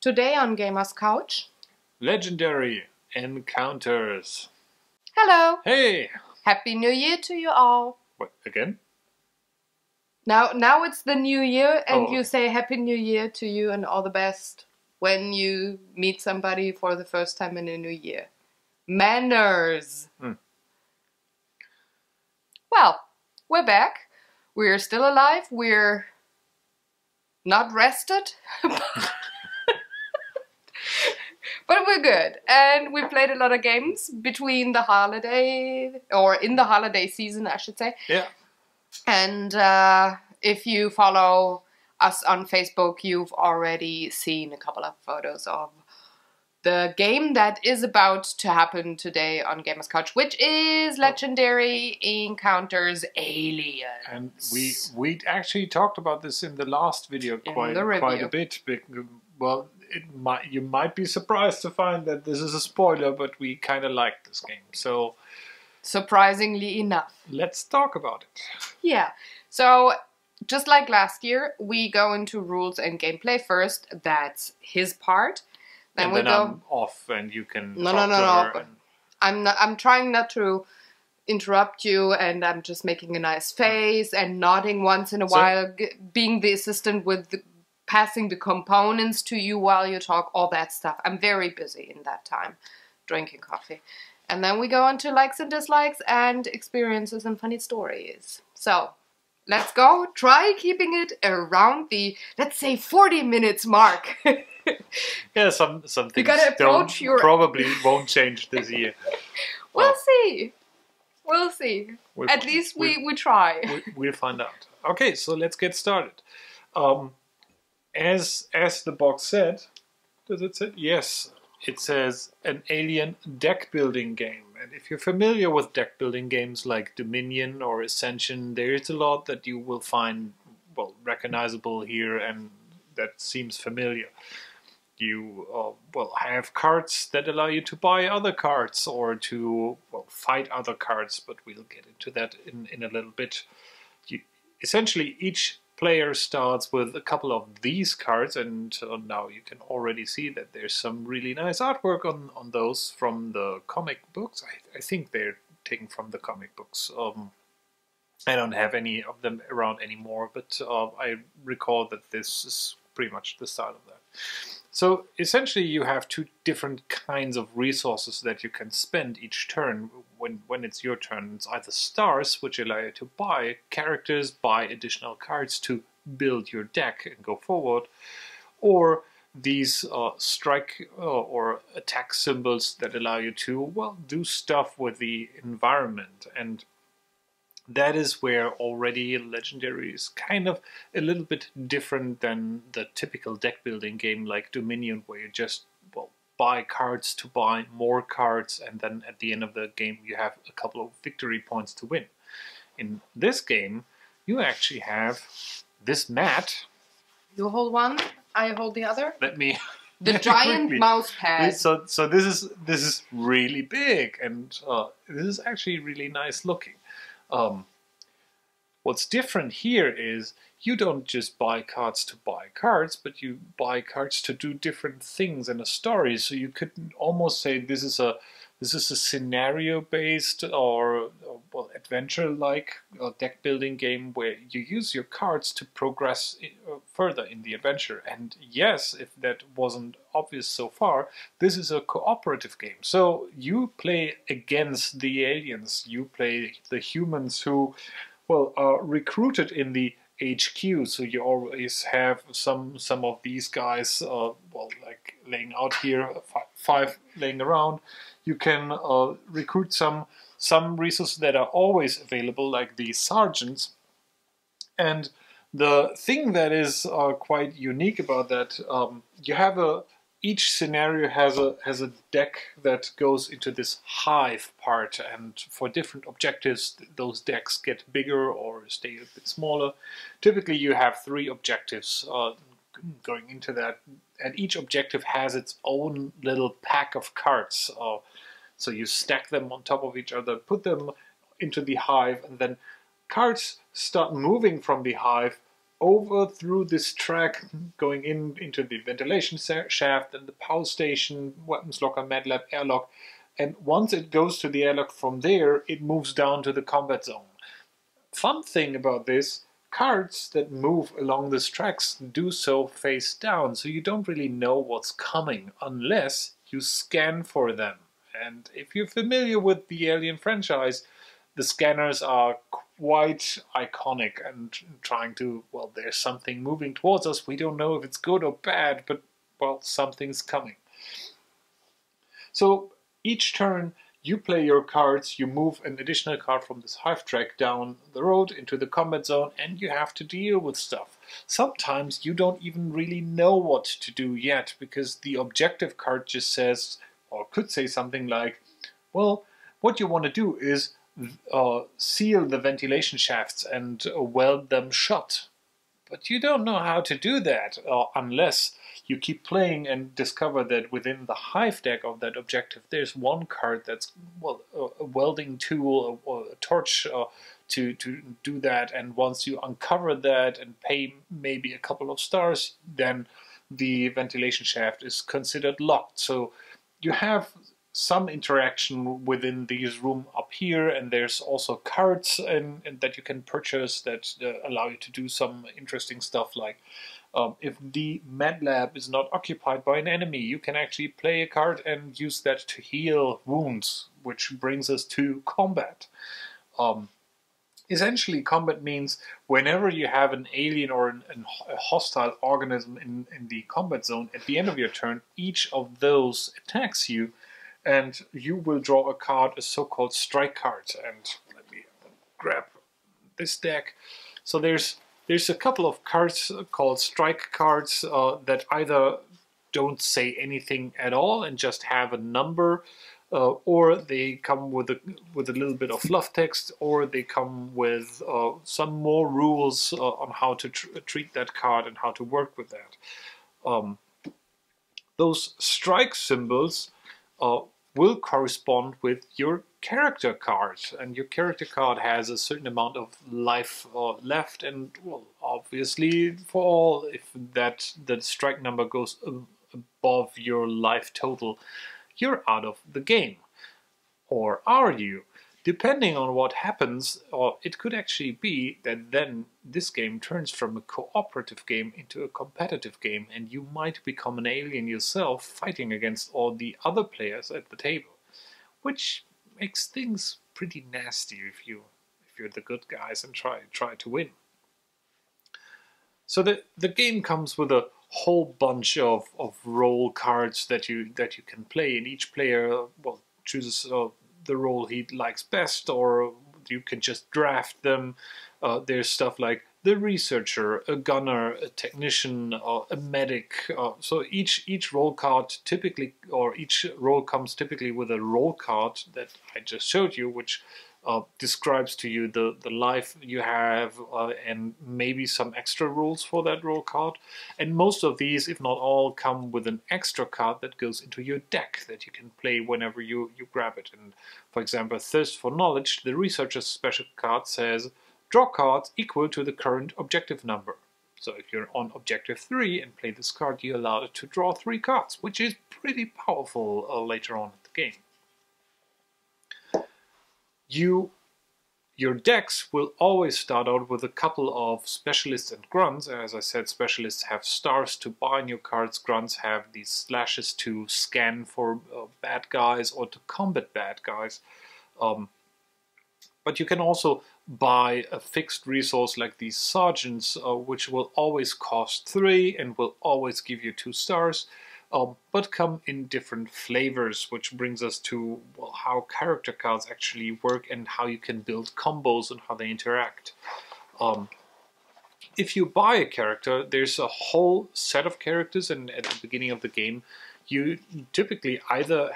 Today on Gamers Couch, Legendary Encounters. hello! Hey! Happy New Year to you all! What, again? Now it's the new year and you okay. say Happy New Year to you and all the best when you meet somebody for the first time in a new year. Manners! Well, we're back. We're still alive. We're not rested. But we're good. And we played a lot of games between the holiday, or in the holiday season, I should say. Yeah. And if you follow us on Facebook, you've already seen a couple of photos of the game that is about to happen today on Gamers Couch, which is Legendary Encounters Aliens. And we actually talked about this in the last video quite a bit. Well, you might be surprised to find that this is a spoiler, but we kind of like this game. So surprisingly enough. Let's talk about it. Yeah. So just like last year, we go into rules and gameplay first. That's his part. Then we go. I'm off, and you can. No. I'm trying not to interrupt you, and I'm just making a nice face and nodding once in a while, being the assistant with passing the components to you while you talk. All that stuff. I'm very busy in that time, drinking coffee, and then we go on to likes and dislikes and experiences and funny stories. So. Let's go. Try keeping it around the, let's say, 40 minutes mark. Yeah, some things probably won't change this year. We'll see. We'll see. At least we try. We'll find out. Okay, so let's get started. As the box said, does it say? Yes, it says an alien deck building game. And if you're familiar with deck building games like Dominion or Ascension, there is a lot that you will find, well, recognizable here and that seems familiar. You have cards that allow you to buy other cards or to fight other cards, but we'll get into that in a little bit. Essentially, each player starts with a couple of these cards, and now you can already see that there's some really nice artwork on those from the comic books. I think they're taken from the comic books. I don't have any of them around anymore, but I recall that this is pretty much the style of that. So essentially you have two different kinds of resources that you can spend each turn. When it's your turn, it's either stars, which allow you to buy characters, buy additional cards to build your deck and go forward, or these strike or attack symbols that allow you to, do stuff with the environment. And that is where already Legendary is kind of a little bit different than the typical deck building game like Dominion, where you just buy cards to buy more cards, and then at the end of the game you have a couple of victory points to win. In this game you actually have this mat. You hold one, I hold the other. Let me the giant mouse pad. So this is really big, and this is actually really nice looking. What's different here is you don't just buy cards to buy cards, but you buy cards to do different things in a story. So you could almost say this is a scenario-based or adventure-like deck building game where you use your cards to progress further in the adventure. And yes, if that wasn't obvious so far, this is a cooperative game. So you play against the aliens. You play the humans who, are recruited in the HQ. So you always have some of these guys, like laying out here, five laying around. You can recruit some resources that are always available, like the sergeants. And the thing that is quite unique about that, you have each scenario has a deck that goes into this hive part, and for different objectives those decks get bigger or stay a bit smaller. Typically you have 3 objectives going into that, and each objective has its own little pack of cards. So you stack them on top of each other, put them into the hive, and then cards start moving from the hive over through this track, going into the ventilation shaft and the power station, weapons locker, med lab, airlock. And once it goes to the airlock from there, it moves down to the combat zone. Fun thing about this, cards that move along these tracks do so face down, so you don't really know what's coming unless you scan for them. And if you're familiar with the Alien franchise, the scanners are quite iconic and trying to, well, there's something moving towards us. We don't know if it's good or bad, but, well, something's coming. So each turn you play your cards, you move an additional card from this hive track down the road into the combat zone, and you have to deal with stuff. Sometimes you don't even really know what to do yet, because the objective card just says, or could say something like, well, what you want to do is seal the ventilation shafts and weld them shut. But you don't know how to do that unless you keep playing and discover that within the hive deck of that objective there's one card that's, well, a welding tool or a torch to do that, and once you uncover that and pay maybe a couple of stars, then the ventilation shaft is considered locked. So you have some interaction within these room up here, and there's also cards and that you can purchase that allow you to do some interesting stuff, like if the med lab is not occupied by an enemy, you can actually play a card and use that to heal wounds, which brings us to combat. Essentially, combat means whenever you have an alien or a hostile organism in the combat zone, at the end of your turn, each of those attacks you, and you will draw a card, a so-called strike card. And let me grab this deck. So there's a couple of cards called strike cards that either don't say anything at all and just have a number, or they come with a little bit of fluff text, or they come with some more rules on how to treat that card and how to work with that. Those strike symbols will correspond with your character card, and your character card has a certain amount of life left, and, well, obviously for all, if the strike number goes above your life total, you're out of the game. Or are you? Depending on what happens, or it could actually be that then this game turns from a cooperative game into a competitive game, and you might become an alien yourself fighting against all the other players at the table, which makes things pretty nasty if you're the good guys and try to win. So the game comes with a whole bunch of role cards that you can play, and each player, well, chooses the role he likes best, or you can just draft them. There's stuff like the researcher, a gunner, a technician, a medic. So each role card typically, or each role comes typically with a role card that I just showed you, which describes to you the life you have, and maybe some extra rules for that role card. And most of these, if not all, come with an extra card that goes into your deck that you can play whenever you grab it. And for example, Thirst for Knowledge, the researcher's special card says, draw cards equal to the current objective number. So if you're on objective 3 and play this card, you're allowed to draw 3 cards, which is pretty powerful later on in the game. Your decks will always start out with a couple of specialists and grunts. As I said, specialists have stars to bind your cards, grunts have these slashes to scan for bad guys or to combat bad guys. But you can also buy a fixed resource like these sergeants, which will always cost 3 and will always give you 2 stars. But come in different flavors, which brings us to, well, how character cards actually work and how you can build combos and how they interact. If you buy a character, there's a whole set of characters, and at the beginning of the game you typically either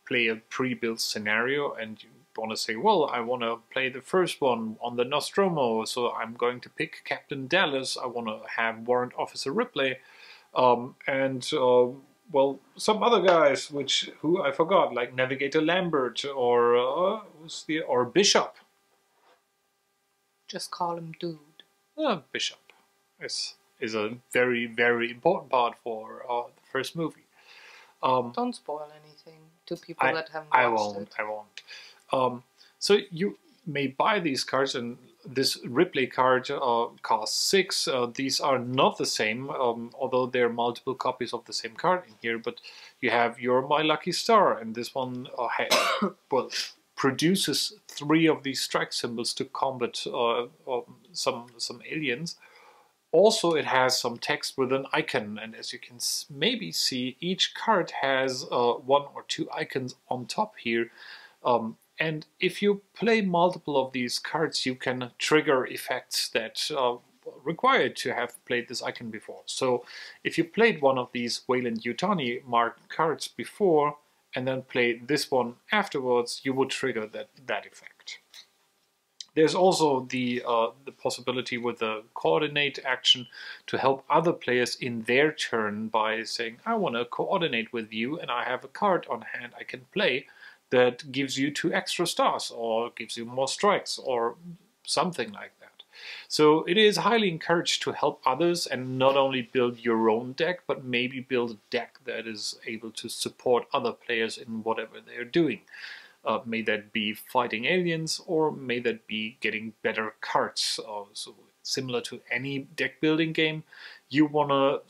play a pre-built scenario, and you want to say, well, I want to play the first one on the Nostromo, so I'm going to pick Captain Dallas, I want to have Warrant Officer Ripley, well, some other guys who I forgot, like Navigator Lambert or Bishop. Just call him Dude. Bishop. is a very, very important part for the first movie. Don't spoil anything to people that haven't watched it. I won't. So you may buy these cards, and this Ripley card costs 6. These are not the same, although there are multiple copies of the same card in here. But you have your My Lucky Star, and this one produces 3 of these strike symbols to combat some aliens. Also, it has some text with an icon, and as you can maybe see, each card has 1 or 2 icons on top here. And if you play multiple of these cards, you can trigger effects that require to have played this icon before. So if you played one of these Weyland-Yutani marked cards before and then played this one afterwards, you would trigger that effect. There's also the possibility with the coordinate action to help other players in their turn by saying, I want to coordinate with you and I have a card on hand I can play that gives you 2 extra stars or gives you more strikes or something like that. So it is highly encouraged to help others and not only build your own deck, but maybe build a deck that is able to support other players in whatever they're doing. May that be fighting aliens, or may that be getting better cards. So similar to any deck building game, you want to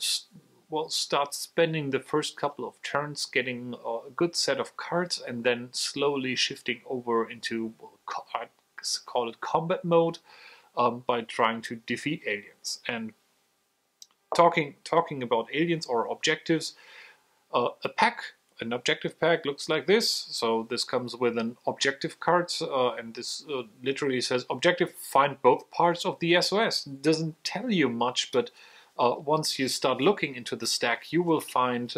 start spending the first couple of turns getting a good set of cards and then slowly shifting over into, call it combat mode, by trying to defeat aliens. And talking about aliens or objectives, an objective pack looks like this. So this comes with an objective card, and this literally says objective, find both parts of the SOS. It doesn't tell you much, but once you start looking into the stack, you will find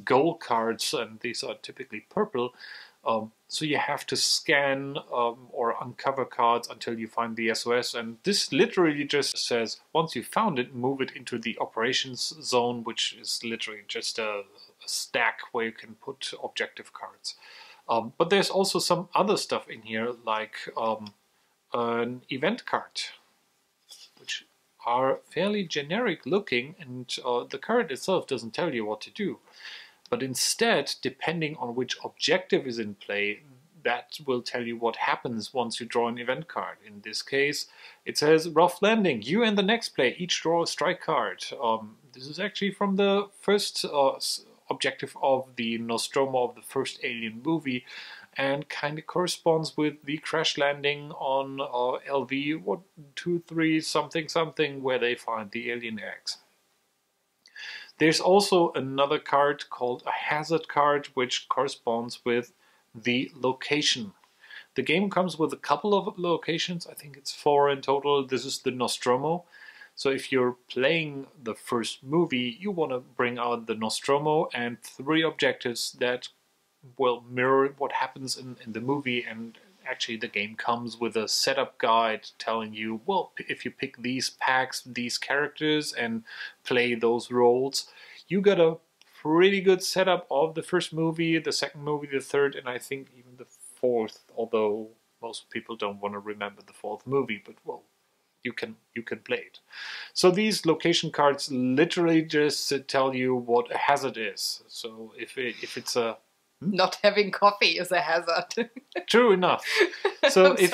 gold cards, and these are typically purple. So you have to scan or uncover cards until you find the SOS, and this literally just says once you found it, move it into the operations zone, which is literally just a stack where you can put objective cards. But there's also some other stuff in here, like an event card, which are fairly generic looking, and the card itself doesn't tell you what to do. But instead, depending on which objective is in play, that will tell you what happens once you draw an event card. In this case, it says rough landing. You and the next player each draw a strike card. This is actually from the first objective of the Nostromo of the first Alien movie, and kind of corresponds with the crash landing on LV 123 something where they find the alien eggs. There's also another card called a hazard card, which corresponds with the location. The game comes with a couple of locations. I think it's 4 in total. This is the Nostromo. So if you're playing the first movie, you want to bring out the Nostromo and 3 objectives that will mirror what happens in the movie. And actually the game comes with a setup guide telling you, well, if you pick these packs, these characters, and play those roles, you got a pretty good setup of the first movie, the second movie, the third, and I think even the 4th, although most people don't want to remember the 4th movie, but well, you can play it. So these location cards literally just tell you what a hazard is. So if it's a Not having coffee is a hazard. True enough. So if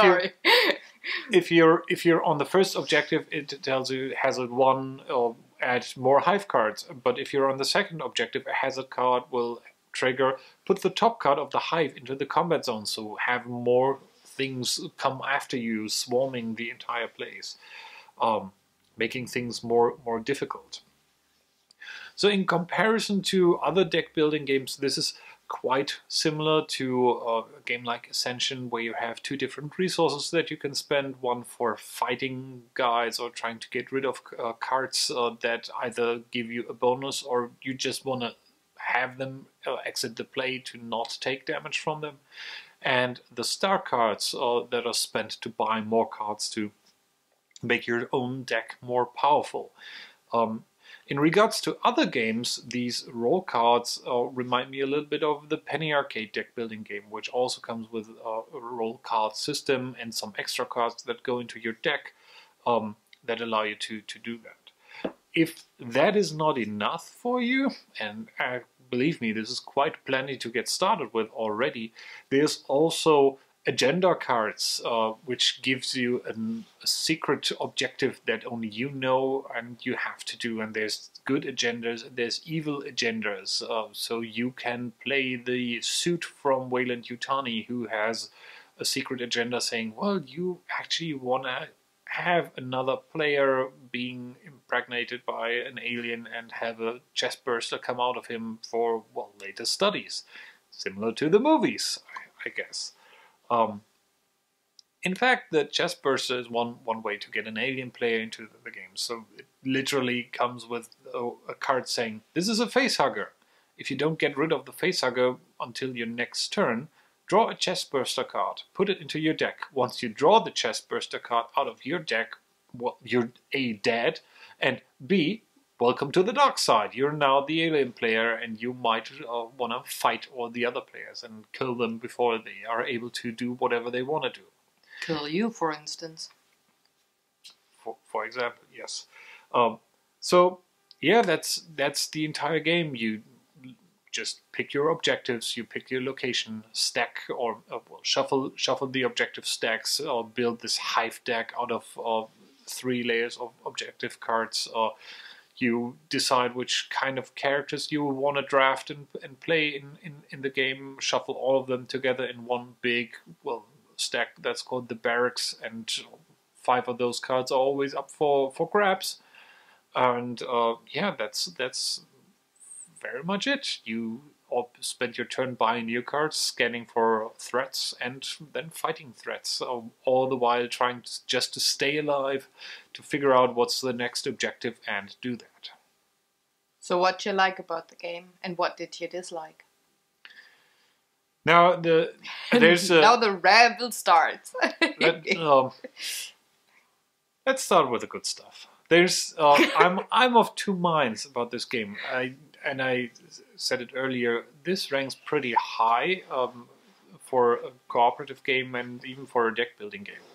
if you're on the first objective, it tells you hazard 1 or add more hive cards. But if you're on the second objective, a hazard card will trigger put the top card of the hive into the combat zone, so have more things come after you, swarming the entire place, making things more difficult. So in comparison to other deck building games, this is quite similar to a game like Ascension, where you have 2 different resources that you can spend, one for fighting guys or trying to get rid of cards that either give you a bonus or you just want to have them exit the play to not take damage from them, and the star cards that are spent to buy more cards to make your own deck more powerful. In regards to other games, these role cards remind me a little bit of the Penny Arcade deck building game, which also comes with a role card system and some extra cards that go into your deck that allow you to do that. if that is not enough for you, and believe me, this is quite plenty to get started with already, there's also agenda cards, which gives you a secret objective that only you know and you have to do. And there's good agendas, there's evil agendas. So you can play the suit from Wayland Yutani, who has a secret agenda saying, well, you actually want to have another player being impregnated by an alien and have a chest burster come out of him for, well, later studies. Similar to the movies, I guess. In fact, the chest burster is one way to get an alien player into the game. So it literally comes with a card saying, this is a facehugger. If you don't get rid of the facehugger until your next turn, draw a chest burster card, put it into your deck. Once you draw the chest burster card out of your deck, well, you're A, dead, and B, welcome to the dark side. You're now the alien player, and you might want to fight all the other players and kill them before they are able to do whatever they want to do. Kill you, for instance. For example, yes. So, yeah, that's the entire game. You just pick your objectives, you pick your location, stack or shuffle the objective stacks, or build this hive deck out of 3 layers of objective cards. You decide which kind of characters you want to draft and play in the game, shuffle all of them together in one big, stack that's called the barracks, and 5 of those cards are always up for grabs. And yeah, that's very much it. You spend your turn buying new cards, scanning for threats, and then fighting threats, all the while trying just to stay alive, to figure out what's the next objective and do that. So what you like about the game, and what did you dislike? Now there's now the ramble starts. Let's start with the good stuff. There's I'm of 2 minds about this game. I said it earlier. This ranks pretty high for a cooperative game and even for a deck building game.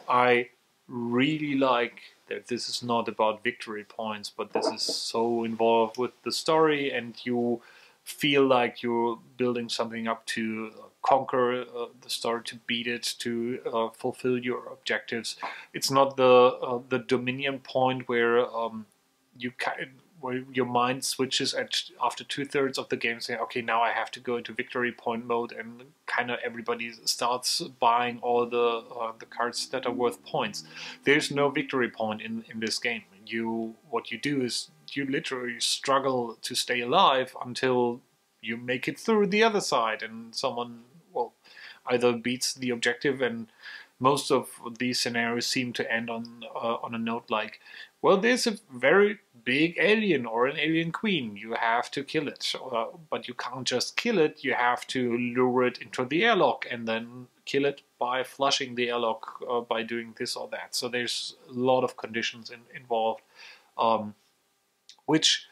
I really like that this is not about victory points, but this is so involved with the story, and you feel like you're building something up to conquer the story, to beat it, to fulfill your objectives. It's not the dominion point where where your mind switches after 2/3 of the game, saying, okay, now I have to go into victory point mode, and kind of everybody starts buying all the cards that are worth points. There's no victory point in this game. What you do is you literally struggle to stay alive until you make it through the other side, and someone, either beats the objective, and most of these scenarios seem to end on a note like, well, there's a very big alien or an alien queen. You have to kill it. But you can't just kill it. You have to lure it into the airlock and then kill it by flushing the airlock, by doing this or that. So there's a lot of conditions involved, which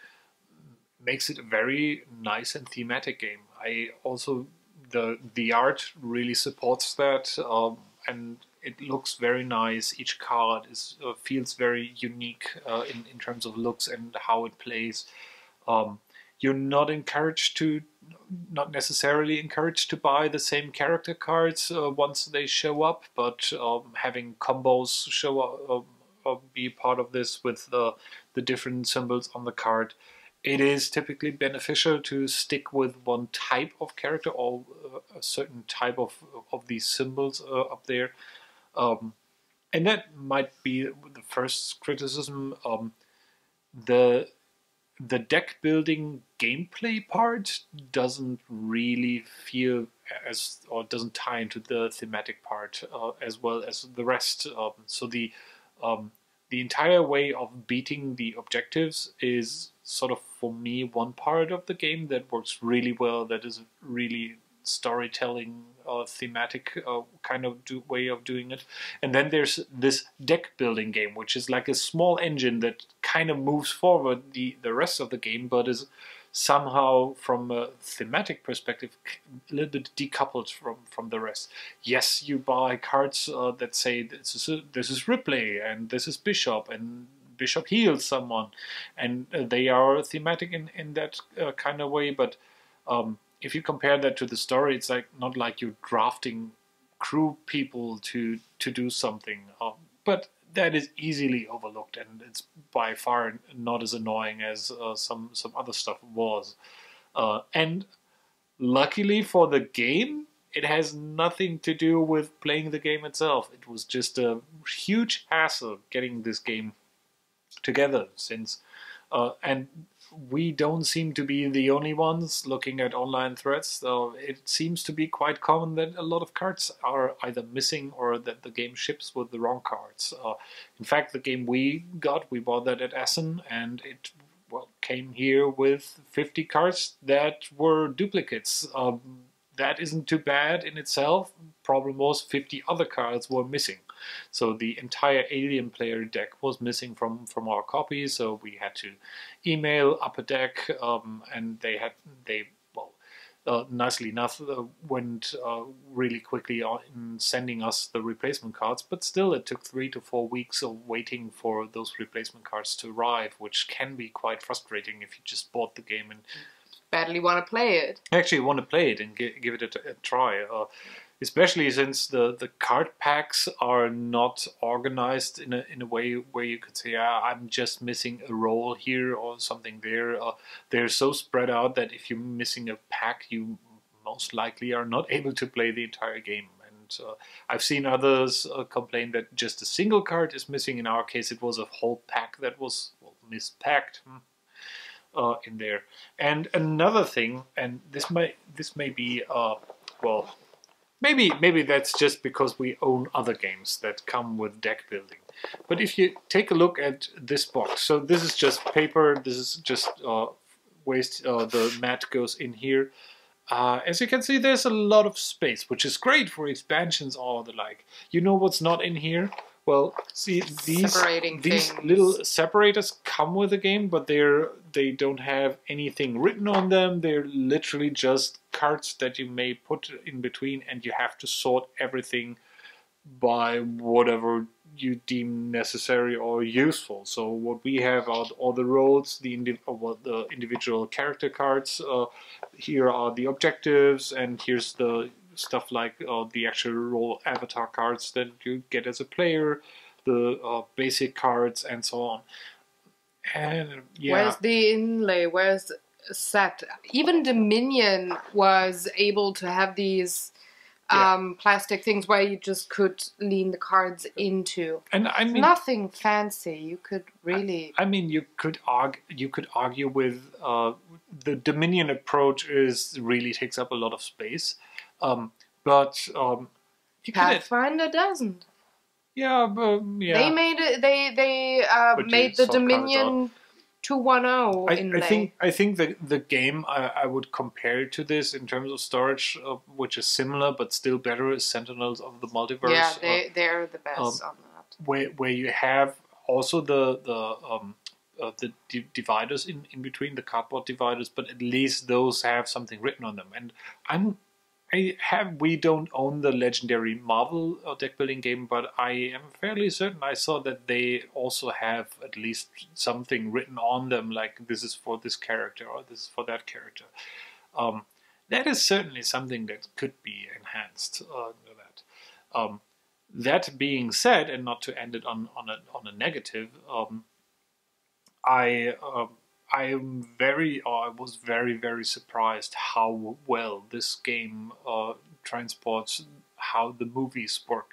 makes it a very nice and thematic game. I also, the art really supports that, and it looks very nice. Each card feels very unique in terms of looks and how it plays. You're not necessarily encouraged to buy the same character cards once they show up, but having combos show up, be part of this with the different symbols on the card. It is typically beneficial to stick with one type of character, or a certain type of these symbols up there. And that might be the first criticism. The deck building gameplay part doesn't really feel or doesn't tie into the thematic part as well as the rest. So the entire way of beating the objectives is sort of, for me, one part of the game that works really well, that is really storytelling, thematic kind of way of doing it. And then there's this deck building game, which is like a small engine that kind of moves forward the rest of the game, but is somehow, from a thematic perspective, a little bit decoupled from the rest. Yes, you buy cards that say this is Ripley and this is Bishop and bishop heals someone, and they are thematic in that kind of way. But if you compare that to the story, it's like not like you're drafting crew people to do something, but that is easily overlooked, and it's by far not as annoying as some other stuff was. And luckily for the game, it has nothing to do with playing the game itself. It was just a huge hassle getting this game together, since and we don't seem to be the only ones looking at online threads. It seems to be quite common that a lot of cards are either missing or that the game ships with the wrong cards. In fact, the game we bought that at Essen, and it came here with 50 cards that were duplicates. That isn't too bad in itself. Problem was 50 other cards were missing. So the entire Alien player deck was missing from our copy, so we had to email Upper Deck, and they nicely enough went really quickly in sending us the replacement cards, but still it took 3 to 4 weeks of waiting for those replacement cards to arrive, which can be quite frustrating if you just bought the game and badly want to play it. Actually want to play it and give it a try. Especially since the card packs are not organized in a way where you could say, I'm just missing a roll here or something there. They're so spread out that if you're missing a pack, you most likely are not able to play the entire game. And I've seen others complain that just a single card is missing. In our case, it was a whole pack that was mispacked in there. And another thing, and this may be Maybe that's just because we own other games that come with deck building. But if you take a look at this box, so this is just paper, this is just waste, the mat goes in here. As you can see, there's a lot of space, which is great for expansions or the like. You know what's not in here? Well, see, these little separators come with the game, but they don't have anything written on them. They're literally just cards that you may put in between, and you have to sort everything by whatever you deem necessary or useful. So what we have are all the roles, the individual character cards. Here are the objectives, and here's the stuff like the actual role avatar cards that you get as a player, the basic cards, and so on. And yeah, where's the inlay? Where's set? Even Dominion was able to have these plastic things where you just could lean the cards into. And I mean, nothing fancy. You could really. I mean, you could argue with the Dominion approach really takes up a lot of space. But Pathfinder doesn't. Yeah, yeah. They made it. They made the Dominion 2.10 inlay. I think the game I would compare it to this in terms of storage, which is similar but still better, is Sentinels of the Multiverse. Yeah, they're the best on that. Where you have also the dividers in between, the cardboard dividers, but at least those have something written on them. And we don't own the legendary Marvel deck building game, but I am fairly certain I saw that they also have at least something written on them, like this is for this character or this is for that character. That is certainly something that could be enhanced. That being said, and not to end it on a negative, I was very, very surprised how well this game transports how the movies work,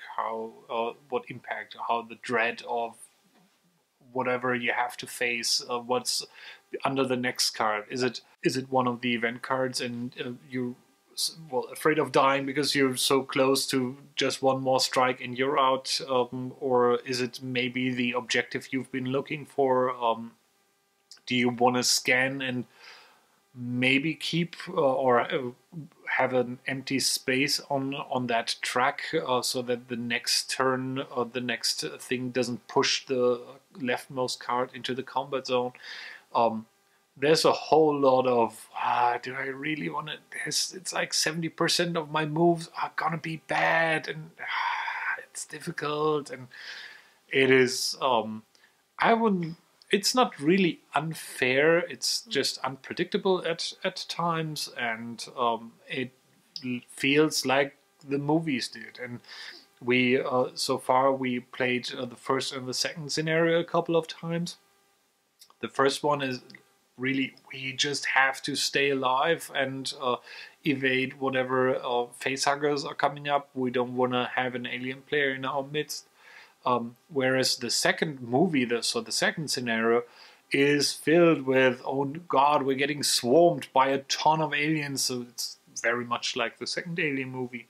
what impact, how the dread of whatever you have to face, what's under the next card. Is it one of the event cards, and you're afraid of dying because you're so close to just one more strike and you're out, or is it maybe the objective you've been looking for? Do you want to scan and maybe keep or have an empty space on that track so that the next turn or the next thing doesn't push the leftmost card into the combat zone? There's a whole lot of, do I really want to? It's like 70% of my moves are gonna be bad, and it's difficult, and it is. I wouldn't. It's not really unfair. It's just unpredictable at times, and it feels like the movies did. And we so far we played the first and the second scenario a couple of times. The first one is really we just have to stay alive and evade whatever facehuggers are coming up. We don't want to have an alien player in our midst. Whereas the second movie, the second scenario, is filled with, oh god, we're getting swarmed by a ton of aliens, so it's very much like the second Alien movie.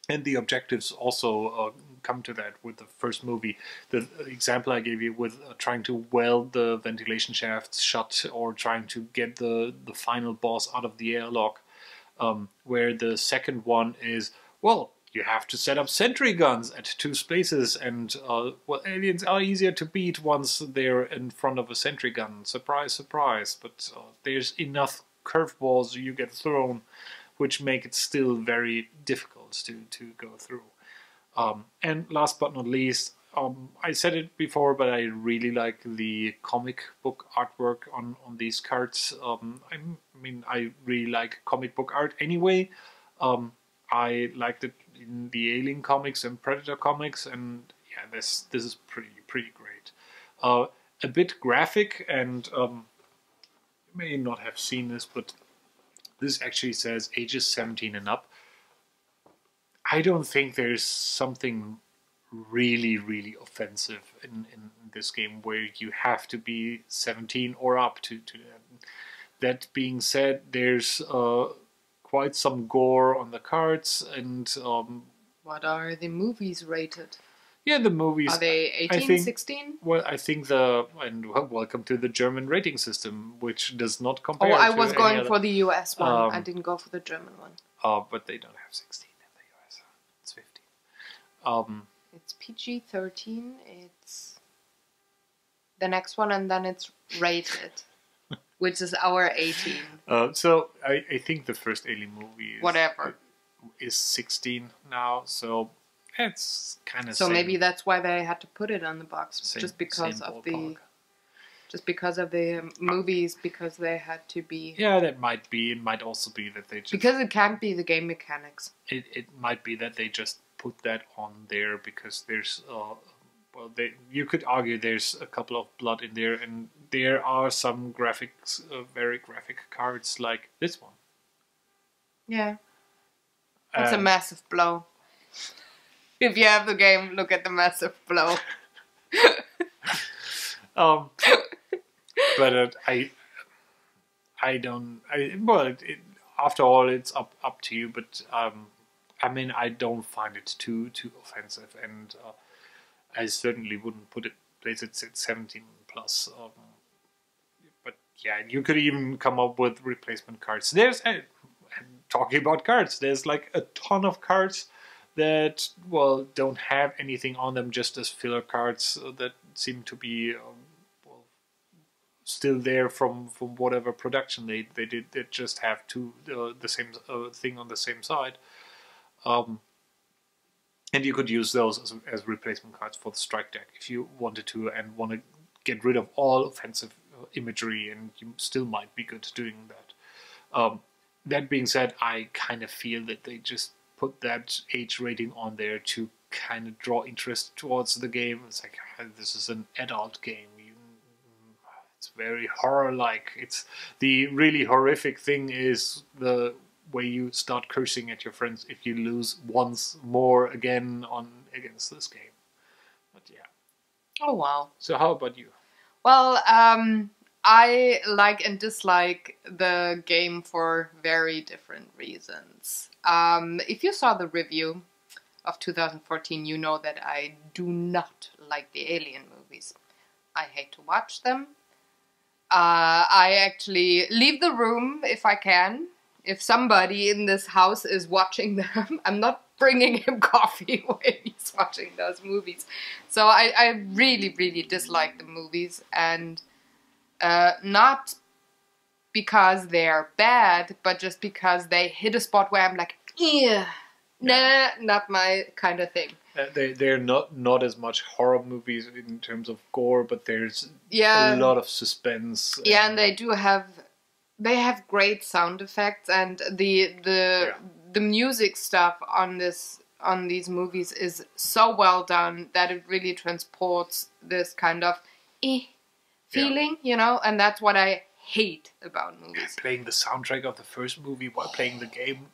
And the objectives also come to that with the first movie. The example I gave you with trying to weld the ventilation shafts shut or trying to get the final boss out of the airlock, where the second one is, well, you have to set up sentry guns at 2 spaces, and well, aliens are easier to beat once they're in front of a sentry gun. Surprise, surprise. But there's enough curveballs you get thrown, which make it still very difficult to go through. And last but not least, I said it before, but I really like the comic book artwork on these cards. I mean, I really like comic book art anyway. I liked it in the Alien comics and Predator comics, and yeah, this is pretty great. A bit graphic, and you may not have seen this, but this actually says ages 17 and up. I don't think there's something really offensive in this game where you have to be 17 or up to that. That being said, there's quite some gore on the cards, and what are the movies rated? Yeah, the movies. Are they 18, 16? Well, I think welcome to the German rating system, which does not compare. Oh, I was going for the US one. I didn't go for the German one. But they don't have 16 in the US. It's 15. It's PG-13. It's the next one, and then it's rated, which is our 18. So I think the first Alien movie is 16 now. So it's kind of so same. Maybe that's why they had to put it on the box, just because of the movies, because they had to be. Yeah, that might be. It might also be that they just, because it can't be the game mechanics. It might be that they just put that on there because there's well, you could argue there's a couple of blood in there, and there are some graphics, very graphic cards like this one. Yeah, it's a massive blow. If you have the game, look at the massive blow. But I don't. After all, it's up to you. But I mean, I don't find it too offensive, and I certainly wouldn't place it at 17 plus. But yeah, you could even come up with replacement cards. Talking about cards, there's like a ton of cards that, well, don't have anything on them, just as filler cards that seem to be still there from whatever production they did. They just have the same thing on the same side. And you could use those as replacement cards for the strike deck if you wanted to and want to get rid of all offensive imagery, and you still might be good doing that. That being said, I kind of feel that they just put that age rating on there to kind of draw interest towards the game. It's like, this is an adult game. It's very horror-like. It's the really horrific thing is the way you start cursing at your friends if you lose once more again against this game. But yeah. Oh wow. So how about you? Well, I like and dislike the game for very different reasons. If you saw the review of 2014, you know that I do not like the Alien movies. I hate to watch them. I actually leave the room if I can. If somebody in this house is watching them, I'm not bringing him coffee when he's watching those movies. So I really dislike the movies, and not because they're bad, but just because they hit a spot where I'm like, yeah, nah, not my kind of thing. They're not as much horror movies in terms of gore, but there's Yeah. a lot of suspense. Yeah, and they have great sound effects, and the music stuff on these movies is so well done that it really transports this kind of feeling, you know, and that's what I hate about movies. Playing the soundtrack of the first movie while playing the game,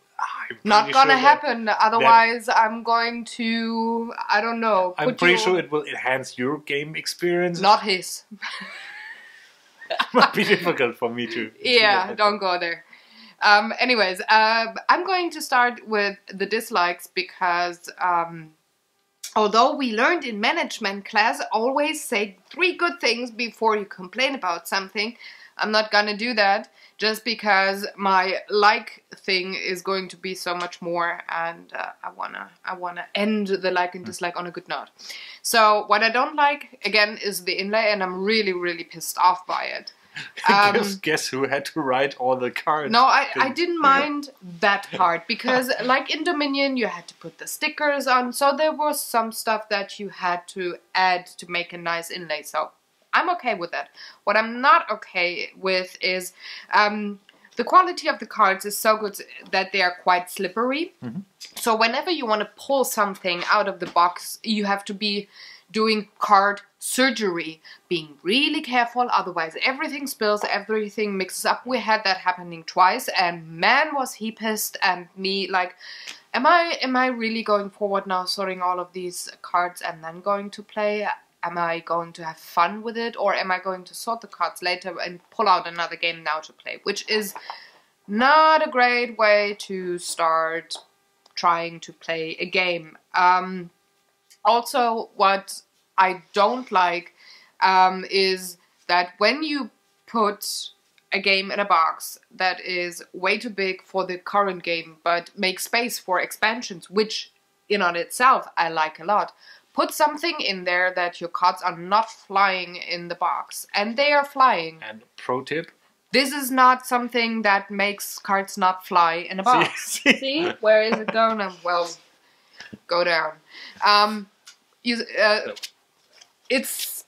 not gonna happen. Otherwise, I'm going to, I don't know. I'm pretty sure it will enhance your game experience. Not his. It might be difficult for me to. Yeah, don't go there. Anyways, I'm going to start with the dislikes because although we learned in management class, always say 3 good things before you complain about something. I'm not gonna do that just because my like thing is going to be so much more, and I wanna end the like and dislike on a good note. So what I don't like again is the inlay, and I'm really pissed off by it. Guess who had to write all the cards? No, I didn't mind that part because like in Dominion you had to put the stickers on, so there was some stuff that you had to add to make a nice inlay, so I'm okay with that. What I'm not okay with is the quality of the cards is so good that they are quite slippery. Mm-hmm. So whenever you want to pull something out of the box, you have to be doing card surgery, being really careful, otherwise everything spills, everything mixes up. We had that happening twice, and man was he pissed, and me like, am I really going forward now, sorting all of these cards and then going to play? Am I going to have fun with it, or am I going to sort the cards later and pull out another game now to play? Which is not a great way to start trying to play a game. Also, what I don't like is that when you put a game in a box that is way too big for the current game, but make space for expansions, which in on itself I like a lot, put something in there that your cards are not flying in the box. And they are flying. And pro tip? This is not something that makes cards not fly in a box. See? Where is it going? Well, go down. It's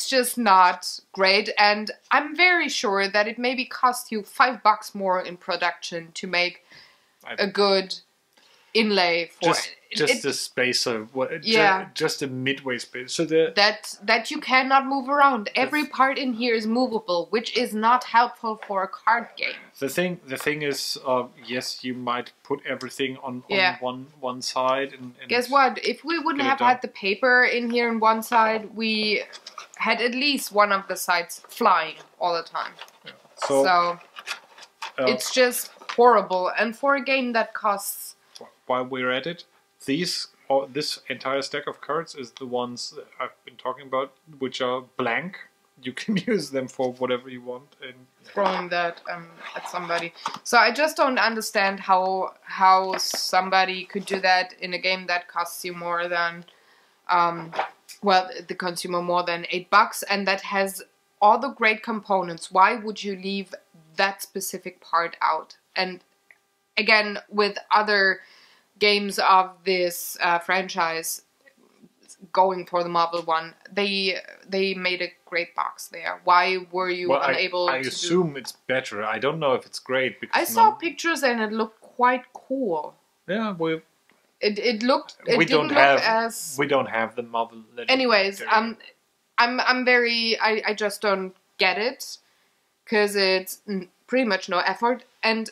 just not great, and I'm very sure that it maybe cost you $5 more in production to make a good inlay for just the space of just a midway space, so that you cannot move around. Every part in here is movable, which is not helpful for a card game. The thing is, yes, you might put everything on one side. And guess what? If we wouldn't have had the paper in here on one side, we had at least one of the sides flying all the time. Yeah. So it's just horrible. And for a game that costs... While we're at it, this entire stack of cards is the ones that I've been talking about, which are blank. You can use them for whatever you want. And throwing that at somebody. So I just don't understand how somebody could do that in a game that costs you more than, the consumer more than $8, and that has all the great components. Why would you leave that specific part out? And again, with other games of this franchise, going for the Marvel one, they made a great box there. Why were you unable to I assume it's better. I don't know if it's great. Because I saw pictures and it looked quite cool. Yeah, it looked... we don't have the Marvel Legends. Anyways, I just don't get it, because it's pretty much no effort, and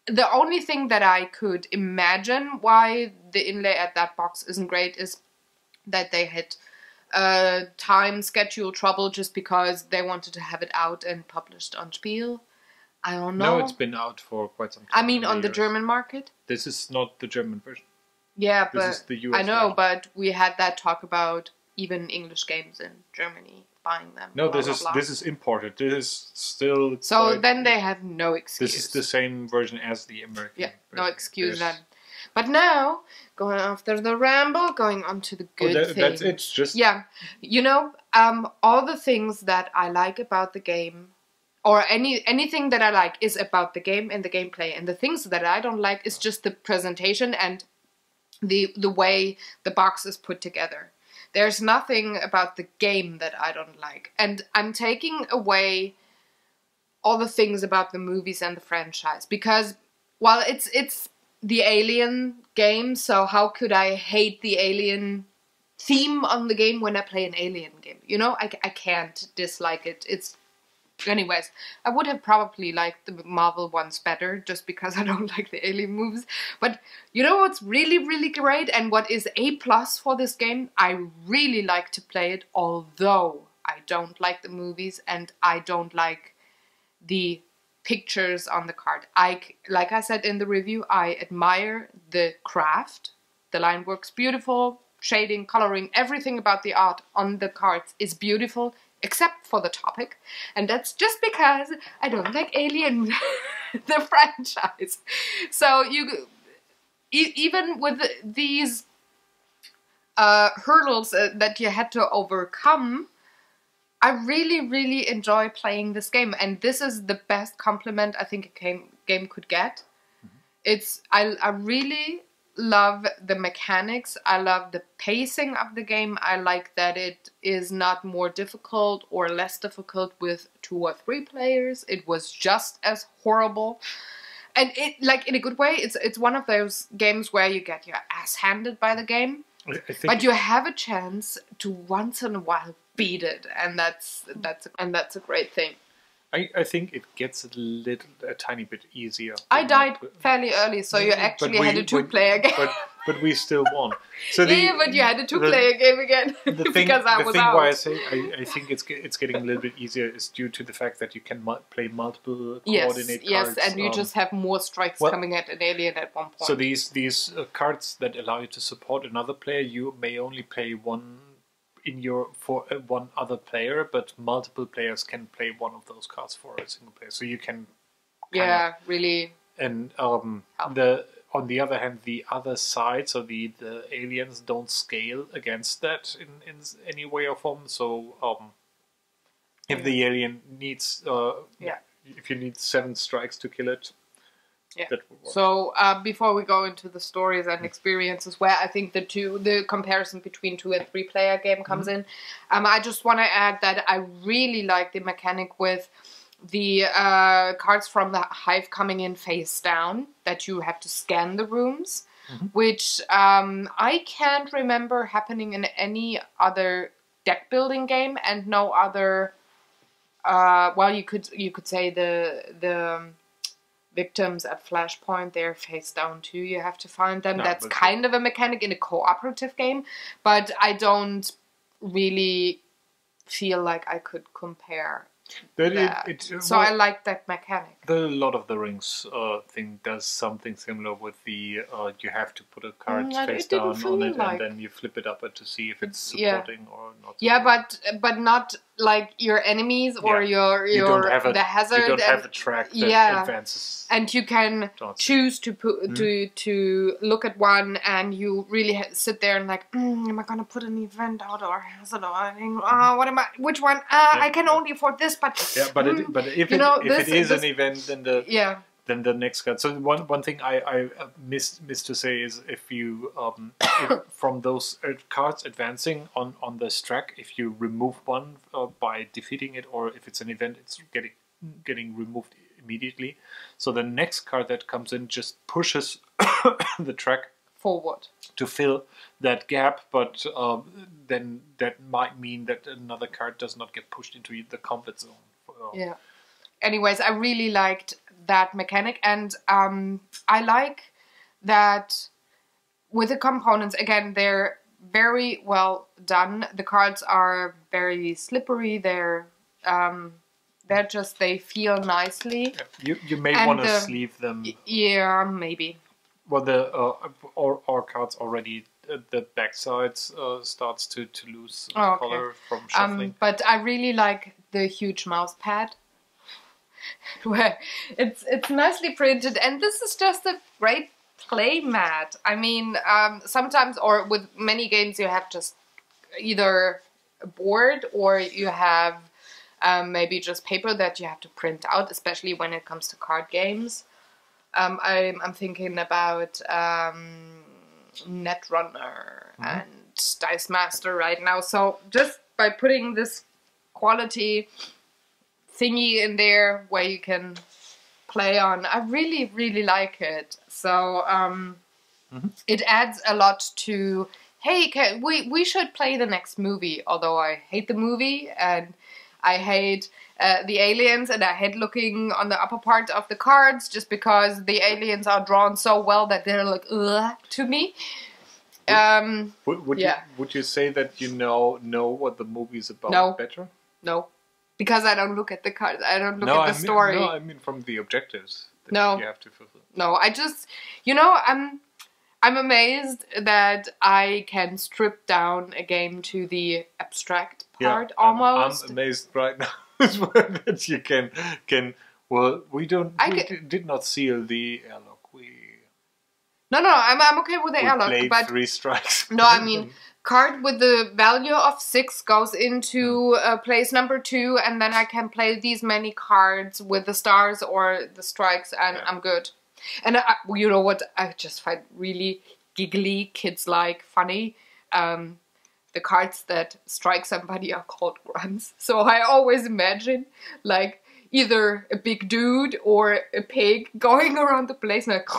the only thing that I could imagine why the inlay at that box isn't great is that they had time schedule trouble just because they wanted to have it out and published on Spiel. I don't know. No, it's been out for quite some time. I mean, on the German market? This is not the German version. Yeah, this is the US I know, version. But we had that talk about even English games in Germany buying them. No, blah, this is imported. This is still... So then they have no excuse. This is the same version as the American version. No excuse then. But now, going after the ramble, going on to the good things. That's it. Just... Yeah. You know, all the things that I like about the game, or anything that I like is about the game and the gameplay. And the things that I don't like is just the presentation and the way the box is put together. There's nothing about the game that I don't like. And I'm taking away all the things about the movies and the franchise. Because, while it's the Alien game, so how could I hate the Alien theme on the game when I play an Alien game? You know, I can't dislike it. Anyways, I would have probably liked the Marvel ones better, just because I don't like the Alien movies. But you know what's really, really great, and what is A+ for this game? I really like to play it, although I don't like the movies, and I don't like the pictures on the card. Like I said in the review, I admire the craft. The line works beautiful, shading, coloring, everything about the art on the cards is beautiful, except for the topic, and that's just because I don't like Alien, the franchise. So even with these hurdles that you had to overcome, I really, really enjoy playing this game, and this is the best compliment I think a game could get. I really love the mechanics. I love the pacing of the game. I like that it is not more difficult or less difficult with 2 or 3 players. It was just as horrible. And it, like, in a good way, it's one of those games where you get your ass handed by the game, but you have a chance to once in a while beat it, and that's a great thing. I think it gets a tiny bit easier. I died fairly early, so you actually had a 2-player game. But we still won. So but you had a 2-player game again because I was out. Why I say I think it's getting a little bit easier is due to the fact that you can play multiple coordinate cards. Yes, and you just have more strikes coming at an alien at one point. So these cards that allow you to support another player, you may only play one for one other player, but multiple players can play one of those cards for a single player. So you can really. And on the other hand, the other side, so the aliens don't scale against that in any way or form. So if the alien needs if you need 7 strikes to kill it, that would work. So before we go into the stories and experiences, where I think the comparison between 2 and 3-player game comes in, I just want to add that I really like the mechanic with the cards from the hive coming in face down, that you have to scan the rooms, which I can't remember happening in any other deck building game, and no other. Well, you could say the victims at Flashpoint, they're face down too. You have to find them. That's kind of a mechanic in a cooperative game, but I don't really feel like I could compare that. So I like that mechanic. The Lord of the Rings thing does something similar with the you have to put a card face down on it, and then you flip it up to see if it's supporting or not. Yeah, but not like your enemies or the hazard. You don't have a track that advances. And you can choose to put to look at one, and you really sit there and like, am I gonna put an event out or hazard or anything? What am I? Which one? I can only afford this, but if it is an event, then the next card. So one thing I missed to say is if you from those cards advancing on this track, if you remove one by defeating it, or if it's an event, it's getting removed immediately. So the next card that comes in just pushes the track forward to fill that gap, but then that might mean that another card does not get pushed into the combat zone. Anyways, I really liked that mechanic, and I like that with the components, again, they're very well done. The cards are very slippery. They feel nicely. You may want to sleeve them. Yeah, maybe. Well, our cards already, the back sides starts to lose color from shuffling. But I really like the huge mouse pad, where it's nicely printed, and this is just a great play mat. I mean, sometimes, or with many games, you have just either a board or you have maybe just paper that you have to print out, especially when it comes to card games. I'm thinking about Netrunner and Dice Master right now. So just by putting this quality thingy in there where you can play on, I really, really like it. So it adds a lot to, hey, we should play the next movie, although I hate the movie and I hate the aliens, and I hate looking on the upper part of the cards just because the aliens are drawn so well that they're like, ugh, to me. Would you say that you know what the movie's about better? No. Because I don't look at the cards. I don't look at the story. No, I mean from the objectives that you have to fulfill. No, I just, I'm amazed that I can strip down a game to the abstract part almost. I'm amazed right now as well that you can. Well, we did not seal the airlock. No, I'm okay with the airlock. Played but 3 strikes. No, I mean, card with the value of 6 goes into place number 2, and then I can play these many cards with the stars or the strikes, and I'm good. And you know what I just find really giggly, kids-like, funny? The cards that strike somebody are called grunts. So I always imagine, like, either a big dude or a pig going around the place and like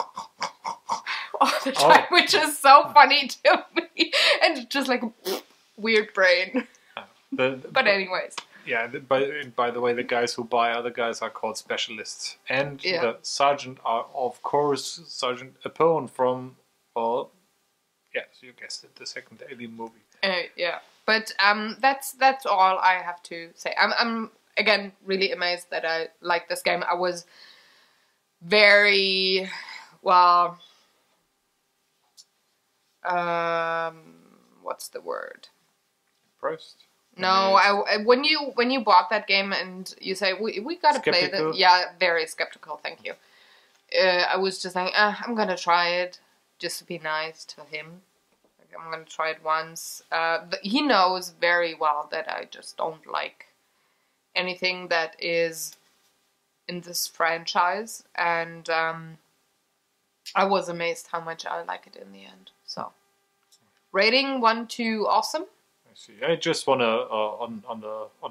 all the time, which is so funny to me. And just like weird brain. But anyways. Yeah, by the way, the guys who buy other guys are called specialists. And the sergeant are, of course, Sergeant Apone from, well, yes, you guessed it, the second Alien movie. Yeah, but that's all I have to say. I'm again really amazed that I like this game. I was very what's the word? Impressed. No, when you bought that game and you say we gotta play that. Yeah, very skeptical. Thank you. I was just like, I'm gonna try it just to be nice to him. I'm gonna try it once. He knows very well that I just don't like anything that is in this franchise, and I was amazed how much I like it in the end. So, rating 1 to awesome. I see. I just wanna on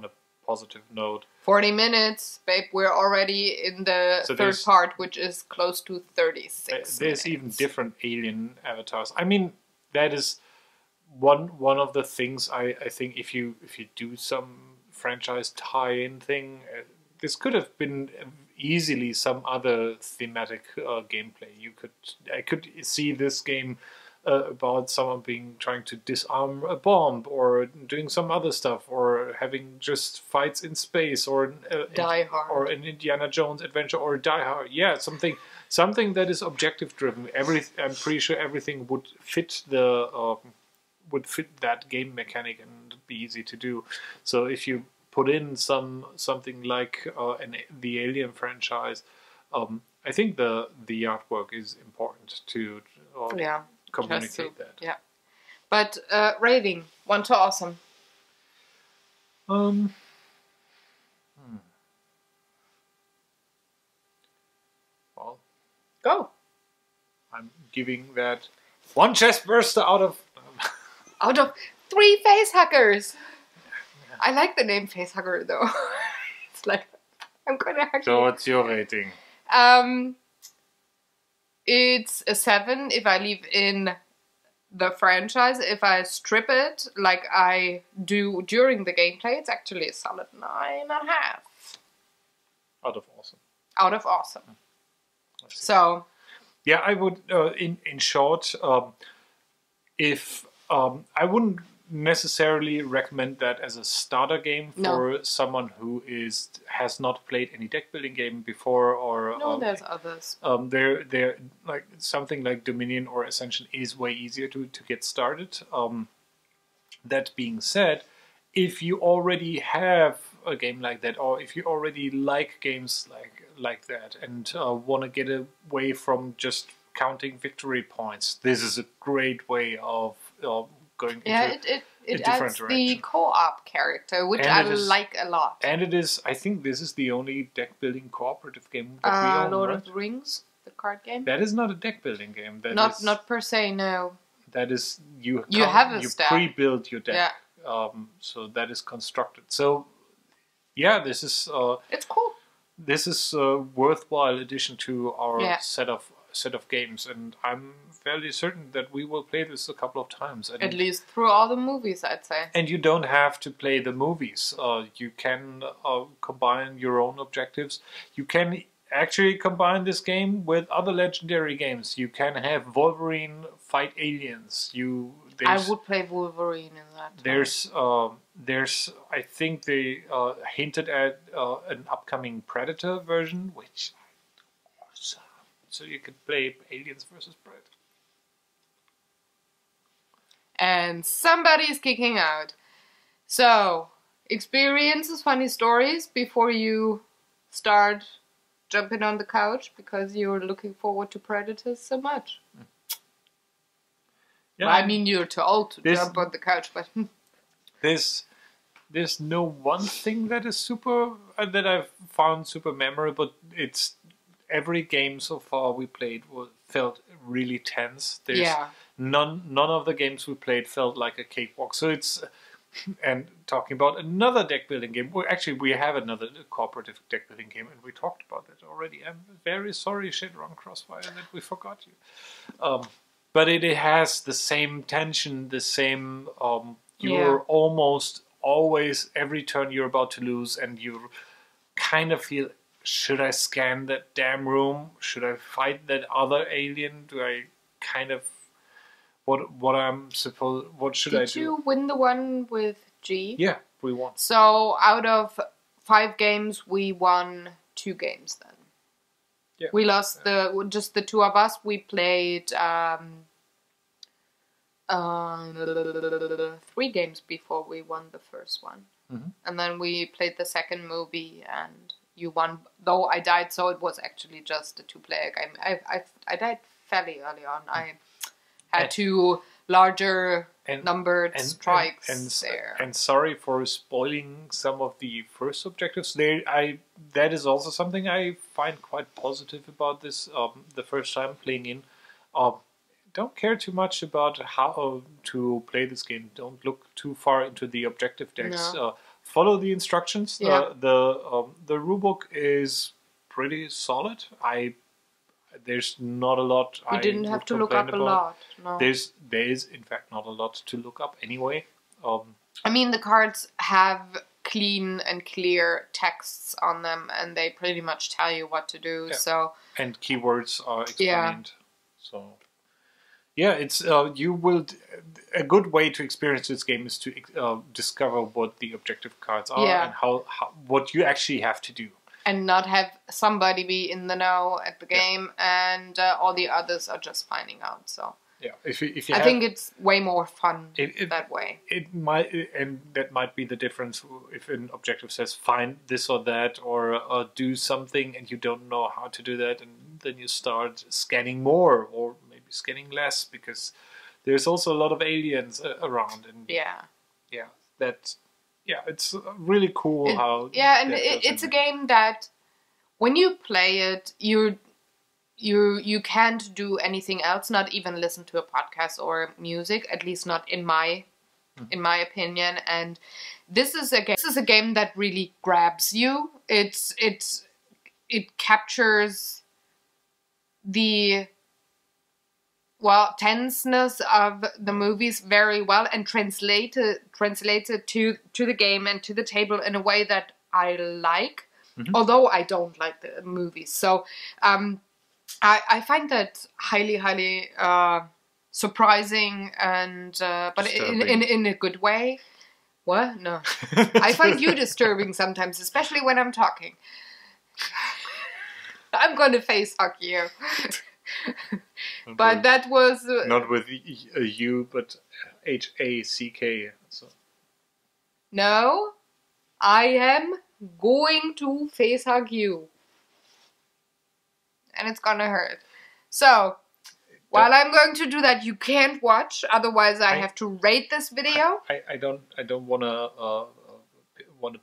a positive note. 40 minutes, babe. We're already in the third part, which is close to 36. There's even different alien avatars. I mean, that is one of the things I think if you do some franchise tie-in thing, this could have been easily some other thematic gameplay. I could see this game about someone trying to disarm a bomb, or doing some other stuff, or having just fights in space, or Die Hard, or an Indiana Jones adventure, or Die Hard. Yeah, something that is objective driven. I'm pretty sure everything would fit that game mechanic and be easy to do. So if you put in something like the Alien franchise, I think the artwork is important to communicate that. Yeah, but rating 1 to awesome. Well, go. I'm giving that 1 chest burster out of 3 facehuggers. I like the name facehugger though. It's like I'm gonna hug you. So what's your rating? It's a 7 if I leave in the franchise. If I strip it like I do during the gameplay, it's actually a solid 9.5. Out of awesome. Out of awesome. So. Yeah, I would. In short, if I wouldn't necessarily recommend that as a starter game for someone who has not played any deck building game before, or there's others. They're like something like Dominion or Ascension is way easier to get started. That being said, if you already have a game like that, or if you already like games like that and want to get away from just counting victory points, this is a great way of going into a different direction. The co-op character, which I like a lot. And it is, I think this is the only deck building cooperative game that we own, Lord of the Rings, the card game. That is not a deck building game. Not per se, no. that is you have a stack. pre-build your deck. Yeah. So that is constructed. So yeah, this is it's cool. This is a worthwhile addition to our set of games, and I'm fairly certain that we will play this a couple of times. And at least through all the movies, I'd say. And you don't have to play the movies. You can combine your own objectives. You can actually combine this game with other legendary games. You can have Wolverine fight aliens. I would play Wolverine in that. There's I think they hinted at an upcoming Predator version, which awesome. So you could play Aliens versus Predator. And somebody's kicking out. So, experiences, funny stories before you start jumping on the couch because you're looking forward to Predators so much. Yeah, well, I mean, you're too old to jump on the couch, but there's no one thing that is super that I've found super memorable. It's every game so far we played felt really tense. None of the games we played felt like a cakewalk. So it's and talking about another deck building game. Well, actually, we have another cooperative deck building game, and we talked about it already. I'm very sorry, Shadowrun Crossfire, that we forgot you. But it has the same tension, the same. You're almost always every turn you're about to lose, and you kind of feel. Should I scan that damn room? Should I fight that other alien? Do I kind of what should I do? Did you win the one with G? Yeah, we won. So out of 5 games, we won 2 games then. Yeah. We lost just the 2 of us. We played 3 games before we won the first one. Mm-hmm. And then we played the second movie and you won, though I died, so it was actually just a 2-player game. I died fairly early on. I had 2 larger numbered strikes there. And sorry for spoiling some of the first objectives. That is also something I find quite positive about this. The first time playing in, don't care too much about how to play this game. Don't look too far into the objective decks. No. Follow the instructions. Yeah. The rulebook is pretty solid. There's not a lot. We didn't have to look up a lot. No. There is in fact not a lot to look up anyway. I mean, the cards have clean and clear texts on them, and they pretty much tell you what to do. Yeah. So and keywords are explained. So yeah, it's a good way to experience this game is to discover what the objective cards are and how what you actually have to do. And not have somebody be in the know at the game, and all the others are just finding out. So yeah, if you I think it's way more fun that way. It might, and that might be the difference if an objective says find this or that or do something, and you don't know how to do that, and then you start scanning more or maybe scanning less because there's also a lot of aliens around, and it's really cool how. Yeah, and it's a game that when you play it, you can't do anything else, not even listen to a podcast or music, at least not in my opinion. And this is a game that really grabs you. It captures the tenseness of the movies very well and translates it to the game and to the table in a way that I like, although I don't like the movies. So I find that highly surprising and but in a good way. What? No. I find you disturbing sometimes, especially when I'm talking. I'm going to face hug you. But that was not with a U, but HACK. So. No, I am going to face hug you, and it's gonna hurt. So while I'm going to do that, you can't watch. Otherwise, I have to rate this video. I don't wanna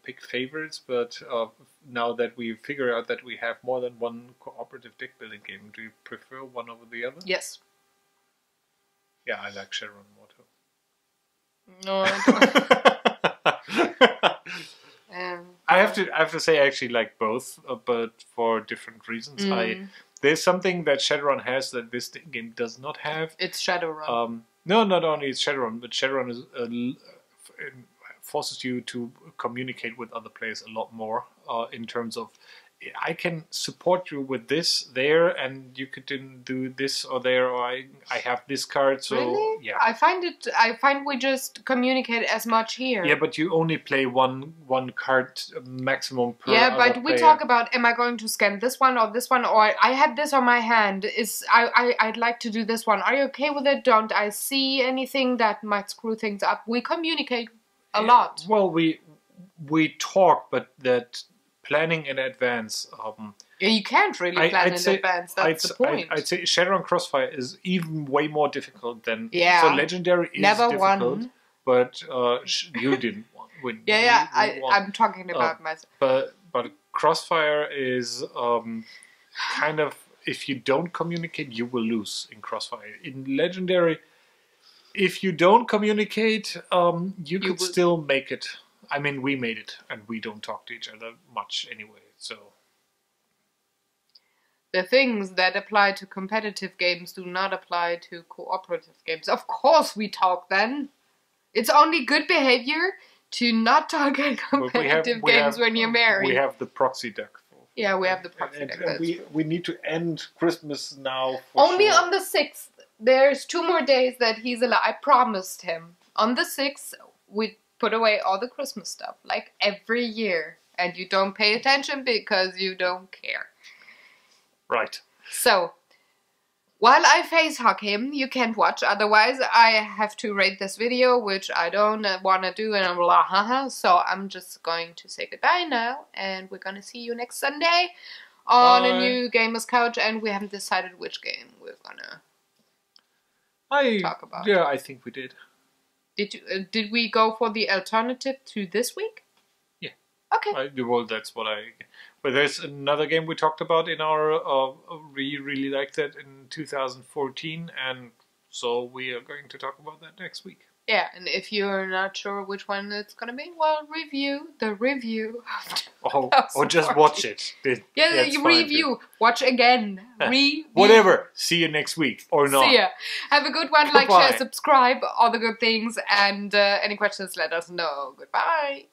pick favorites, but. Now that we figure out that we have more than one cooperative deck building game, do you prefer one over the other? Yes. Yeah, I like Shadowrun more too. No, I don't. I have to say I actually like both, but for different reasons. There's something that Shadowrun has that this game does not have. It's Shadowrun. No, not only is Shadowrun, but Shadowrun is forces you to communicate with other players a lot more in terms of I can support you with this there, and you could do this or there, or I have this card. So really? Yeah, I find we just communicate as much here. Yeah, but you only play one card maximum per. Yeah, but we player. talk about am I going to scan this one, or I have this on my hand. I'd like to do this one. Are you okay with it? Don't I see anything that might screw things up? We communicate a lot. Well, we talk, but that planning in advance. Yeah, you can't really plan in advance. That's the point. I'd say Shadowrun Crossfire is even way more difficult than. Yeah. So Legendary is Never difficult, won. but you didn't win. Yeah. I'm talking about myself. But Crossfire is kind of, if you don't communicate, you will lose in Crossfire. In Legendary, if you don't communicate, you could still make it. I mean, we made it, and we don't talk to each other much anyway, so. The things that apply to competitive games do not apply to cooperative games. Of course we talk then. It's only good behavior to not talk in competitive games when you're married. We have the proxy deck. Yeah, we have the proxy deck. And we need to end Christmas now. Only on the 6th. There's 2 more days that he's alive. I promised him. On the 6th, we put away all the Christmas stuff, like every year. And you don't pay attention because you don't care. Right. So, while I face hug him, you can't watch, otherwise I have to rate this video, which I don't want to do, and I'm blah, so I'm just going to say goodbye now, and we're going to see you next Sunday on a new Gamers Couch, and we haven't decided which game we're going to talk about. Yeah, I think we did. Did we go for the alternative to this week? Yeah. Okay. Well, that's what But there's another game we talked about in our. We really liked that in 2014, and so we are going to talk about that next week. Yeah, and if you're not sure which one it's gonna be, well, review. Or just watch it. You review. Watch again. Review. Whatever. See you next week or not. See ya. Have a good one. Goodbye. Like, share, subscribe, all the good things, and any questions, let us know. Goodbye.